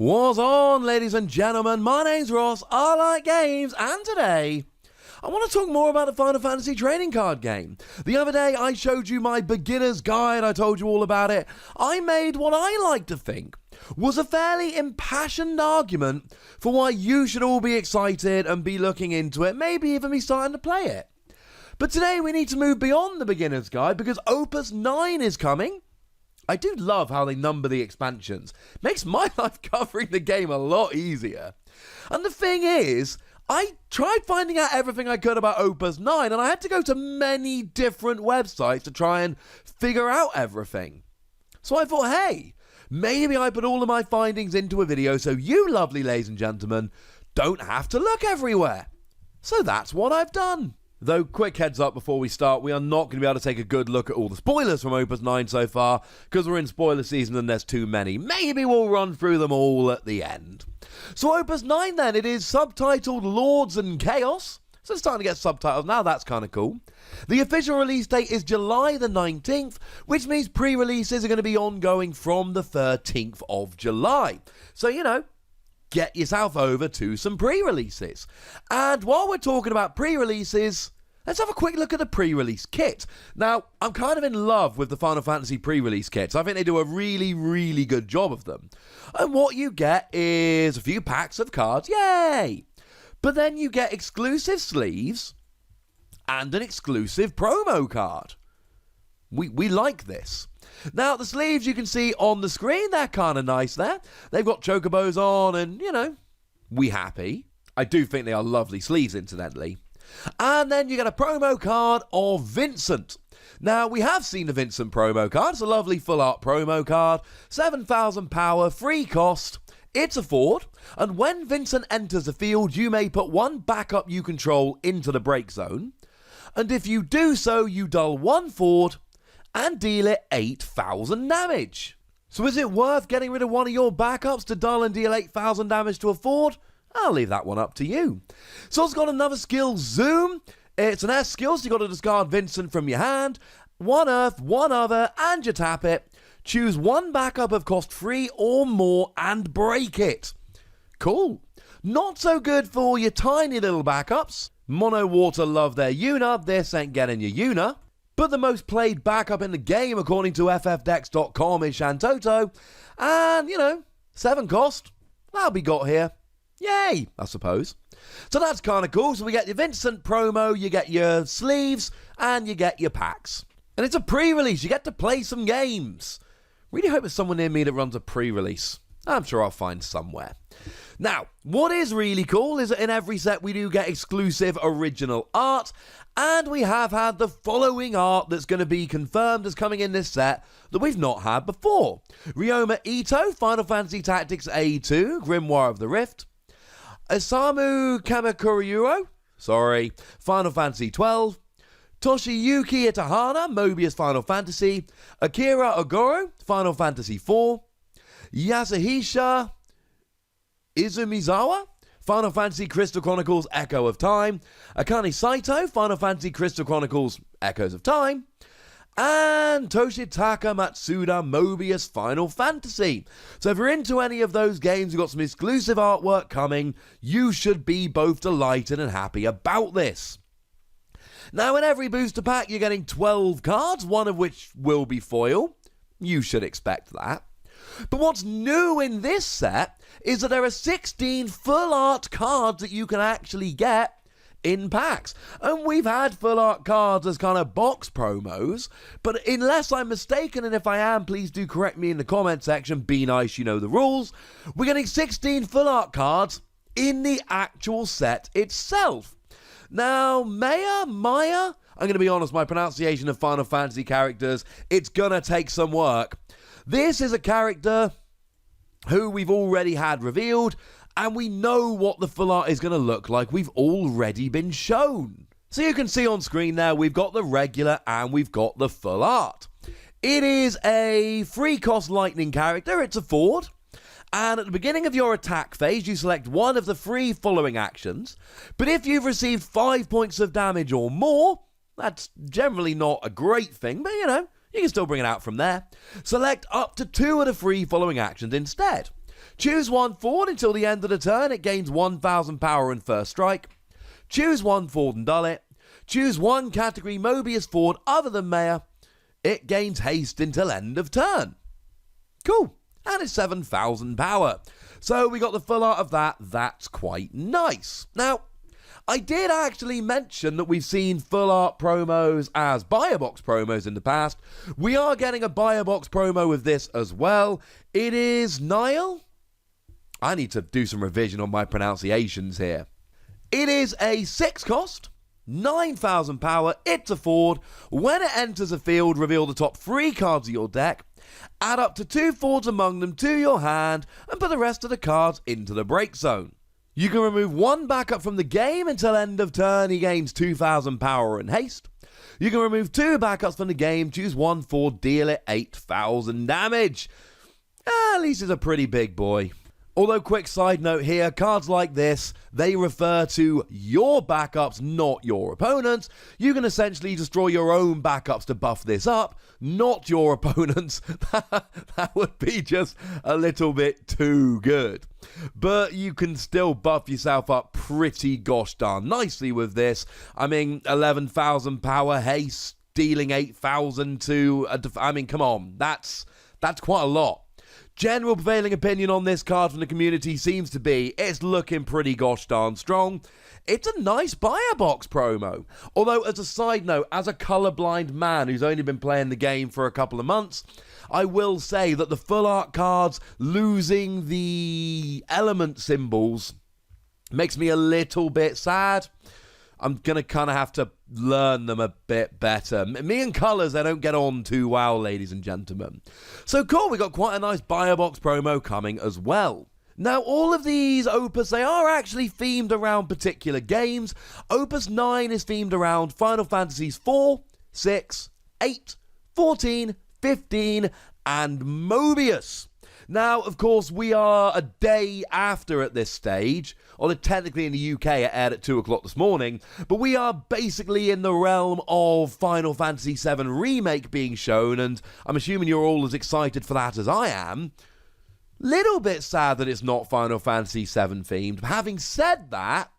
What's on, ladies and gentlemen? My name's Ross, I like games, and today I want to talk more about the Final Fantasy trading card game. The other day I showed you my beginner's guide, I told you all about it. I made what I like to think was a fairly impassioned argument for why you should all be excited and be looking into it, maybe even be starting to play it. But today we need to move beyond the beginner's guide because Opus IX is coming. I do love how they number the expansions. Makes my life covering the game a lot easier. And the thing is, I tried finding out everything I could about Opus IX, and I had to go to many different websites to try and figure out everything. So I thought, hey, maybe I put all of my findings into a video so you lovely ladies and gentlemen don't have to look everywhere. So that's what I've done. Though, quick heads up before we start, we are not going to be able to take a good look at all the spoilers from Opus IX so far, because we're in spoiler season and there's too many. Maybe we'll run through them all at the end. So Opus IX then, it is subtitled Lords and Chaos. So it's starting to get subtitles now, that's kind of cool. The official release date is July the 19th, which means pre-releases are going to be ongoing from the 13th of July. So, you know, get yourself over to some pre-releases. And while we're talking about pre-releases, let's have a quick look at the pre-release kit. Now, I'm kind of in love with the Final Fantasy pre-release kits. I think they do a really, really good job of them. And what you get is a few packs of cards, yay! But then you get exclusive sleeves and an exclusive promo card. We like this. Now, the sleeves you can see on the screen, they're kind of nice there. They've got chocobos on and, you know, we happy. I do think they are lovely sleeves, incidentally. And then you get a promo card of Vincent. Now, we have seen the Vincent promo card. It's a lovely full art promo card. 7,000 power, free cost. It's a Ford. And when Vincent enters the field, you may put one backup you control into the break zone. And if you do so, you dull one Ford and deal it 8,000 damage. So is it worth getting rid of one of your backups to dull and deal 8,000 damage to a Ford? I'll leave that one up to you. So it's got another skill, Zoom. It's an S skill, so you've got to discard Vincent from your hand. One Earth, one Other, and you tap it. Choose one backup of cost 3 or more and break it. Cool. Not so good for your tiny little backups. Mono Water love their Yuna. This ain't getting your Yuna. But the most played backup in the game, according to ffdex.com, is Shantoto. And, you know, 7 cost. That'll be got here. Yay, I suppose. So that's kind of cool. So we get your Vincent promo, you get your sleeves, and you get your packs. And it's a pre-release. You get to play some games. Really hope there's someone near me that runs a pre-release. I'm sure I'll find somewhere. Now, what is really cool is that in every set we do get exclusive original art, and we have had the following art that's going to be confirmed as coming in this set that we've not had before. Ryoma Ito, Final Fantasy Tactics A2, Grimoire of the Rift. Isamu Kamikuryuro, Final Fantasy 12. Toshiyuki Itahana, Mobius Final Fantasy. Akira Ogoro, Final Fantasy 4. Yasuhisa Izumizawa, Final Fantasy Crystal Chronicles Echo of Time. Akane Saito, Final Fantasy Crystal Chronicles Echoes of Time. And Toshitaka Matsuda, Mobius Final Fantasy. So if you're into any of those games, you've got some exclusive artwork coming, you should be both delighted and happy about this. Now, in every booster pack, you're getting 12 cards, one of which will be foil. You should expect that. But what's new in this set is that there are 16 full art cards that you can actually get in packs. And we've had full art cards as kind of box promos, but unless I'm mistaken, and if I am, please do correct me in the comment section, be nice, you know the rules, we're getting 16 full art cards in the actual set itself. Now, Maya, I'm going to be honest, my pronunciation of Final Fantasy characters, it's going to take some work. This is a character who we've already had revealed, and we know what the full art is going to look like. We've already been shown. So you can see on screen there, we've got the regular and we've got the full art. It is a free cost lightning character. It's a Ford. And at the beginning of your attack phase, you select one of the 3 following actions. But if you've received 5 points of damage or more, that's generally not a great thing, but you know, you can still bring it out from there. Select up to 2 of the 3 following actions instead. Choose one Ford until the end of the turn, it gains 1000 power and first strike. Choose one Ford and dull it. Choose one category Mobius Ford other than Mayor, it gains haste until end of turn. Cool, and it's 7000 power. So we got the full art of that, that's quite nice. Now, I did actually mention that we've seen full art promos as buy a box promos in the past. We are getting a buy a box promo with this as well. It is Nile. I need to do some revision on my pronunciations here. It is a 6 cost, 9000 power, it's a Ford. When it enters a field, reveal the top 3 cards of your deck, add up to 2 Fords among them to your hand, and put the rest of the cards into the break zone. You can remove 1 backup from the game until end of turn, he gains 2000 power and haste. You can remove 2 backups from the game, choose 1 Ford, deal it 8000 damage. At least he's a pretty big boy. Although, quick side note here, cards like this, they refer to your backups, not your opponents. You can essentially just draw your own backups to buff this up, not your opponents. That would be just a little bit too good. But you can still buff yourself up pretty gosh darn nicely with this. I mean, 11,000 power haste, dealing 8,000 to... come on, that's quite a lot. General prevailing opinion on this card from the community seems to be it's looking pretty gosh darn strong. It's a nice buy-a box promo. Although, as a side note, as a colourblind man who's only been playing the game for a couple of months, I will say that the full art cards losing the element symbols makes me a little bit sad. I'm going to kind of have to learn them a bit better. Me and colours, they don't get on too well, ladies and gentlemen. So cool, we got quite a nice buy-a-box promo coming as well. Now, all of these Opus, they are actually themed around particular games. Opus 9 is themed around Final Fantasies 4, 6, 8, 14, 15, and Mobius. Now, of course, we are a day after at this stage, although technically in the UK it aired at 2 o'clock this morning, but we are basically in the realm of Final Fantasy VII Remake being shown, and I'm assuming you're all as excited for that as I am. Little bit sad that it's not Final Fantasy VII themed. Having said that,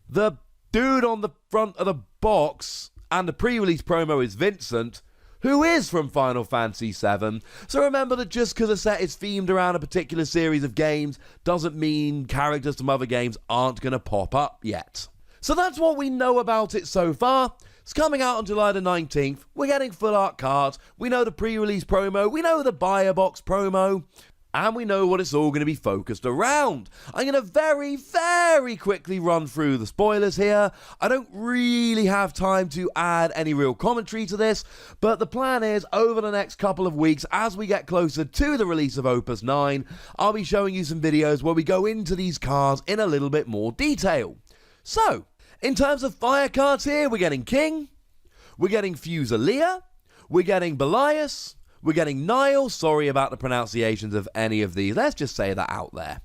the dude on the front of the box and the pre-release promo is Vincent, who is from Final Fantasy VII. So remember that just because a set is themed around a particular series of games doesn't mean characters from other games aren't going to pop up yet. So that's what we know about it so far. It's coming out on July the 19th. We're getting full art cards. We know the pre-release promo. We know the buy-a-box promo. And we know what it's all going to be focused around. I'm going to very, very quickly run through the spoilers here. I don't really have time to add any real commentary to this, but the plan is over the next couple of weeks, as we get closer to the release of Opus 9, I'll be showing you some videos where we go into these cards in a little bit more detail. So, in terms of fire cards here, we're getting King, we're getting Fusilier, we're getting Belias, we're getting Nile. Sorry about the pronunciations of any of these. Let's just say that out there.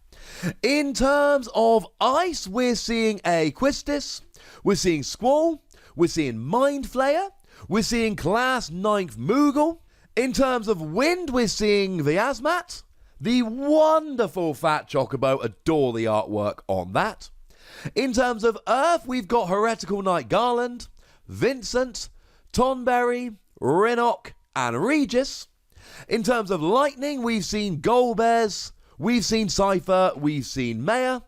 In terms of ice, we're seeing a Quistis. We're seeing Squall. We're seeing Mind Flayer. We're seeing Class 9th Moogle. In terms of wind, we're seeing the Asmat. The wonderful Fat Chocobo. Adore the artwork on that. In terms of earth, we've got Heretical Knight Garland, Vincent, Tonberry, Rinnock, and Regis. In terms of lightning, we've seen Golbez, we've seen Cypher, we've seen Maya.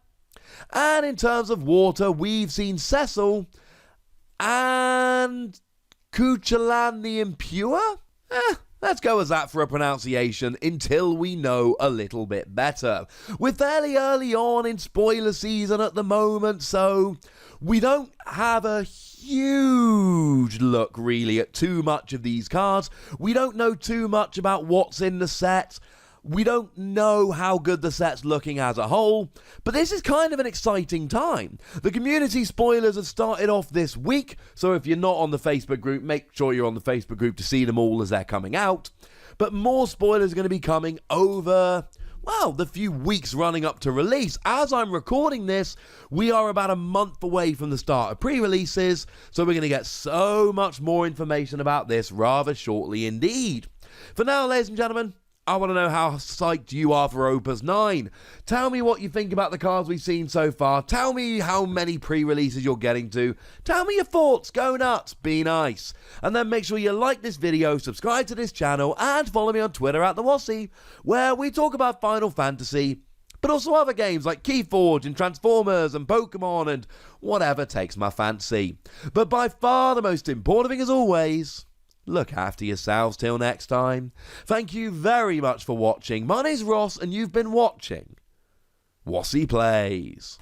And in terms of water, we've seen Cecil and Kuchalan the Impure. Let's go as that for a pronunciation until we know a little bit better. We're fairly early on in spoiler season at the moment, so we don't have a huge look really at too much of these cards. We don't know too much about what's in the set. We don't know how good the set's looking as a whole, but this is kind of an exciting time. The community spoilers have started off this week, so if you're not on the Facebook group, make sure you're on the Facebook group to see them all as they're coming out. But more spoilers are going to be coming over, well, the few weeks running up to release. As I'm recording this, we are about a month away from the start of pre-releases, so we're going to get so much more information about this rather shortly indeed. For now, ladies and gentlemen, I want to know how psyched you are for Opus IX. Tell me what you think about the cards we've seen so far. Tell me how many pre-releases you're getting to. Tell me your thoughts. Go nuts. Be nice. And then make sure you like this video, subscribe to this channel, and follow me on Twitter at @TheWassy, where we talk about Final Fantasy, but also other games like Keyforge and Transformers and Pokemon and whatever takes my fancy. But by far the most important thing, as always, look after yourselves till next time. Thank you very much for watching. My name's Ross, and you've been watching Wassy Plays.